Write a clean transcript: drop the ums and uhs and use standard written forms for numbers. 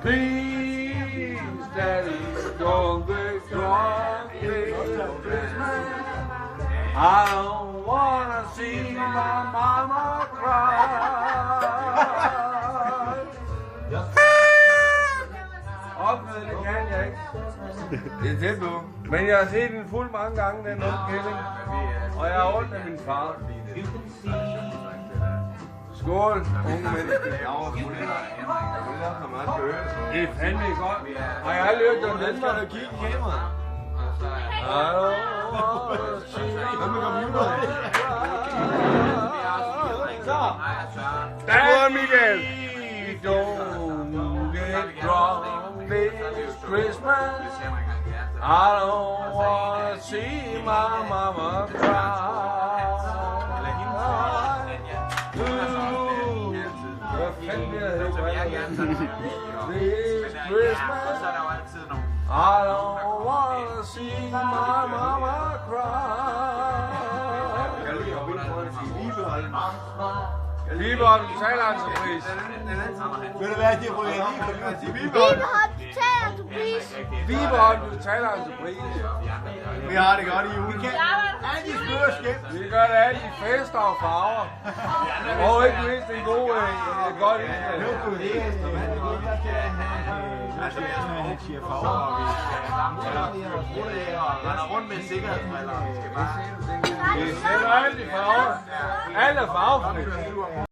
Please, Daddy, don't be drunk this Christmas. I don't wanna see my mama cry. Opnød, det kan jeg ikke. Det er tæt på. Men jeg har set den fuld mange gange, den unge kælling. Og jeg har ondt af min far. Skål, unge mennesker. Det er fandme godt. Har jeg aldrig hørt om den der? Kig i kameraet. Hvad med computeren? Så. Skål, Michael. Don't get drunk this Christmas. I don't wanna see my mama cry. Hvad fanden bliver det this Christmas. I don't wanna see my mama cry. Ligebehold betaler altså pris. Ved du hvad, det ryger lige til Ligebehold betaler altså pris. Ligebehold betaler altså pris. Vi har det godt i julen. Alle de smør skæmt. Vi gør det alt i fester og farver. Og ikke mindst en god, godt indslag. Nu kunne det han siger farver, og vi skal render rundt med sikkerhedsbriller. Vi sætter alt i farver. Alle farver.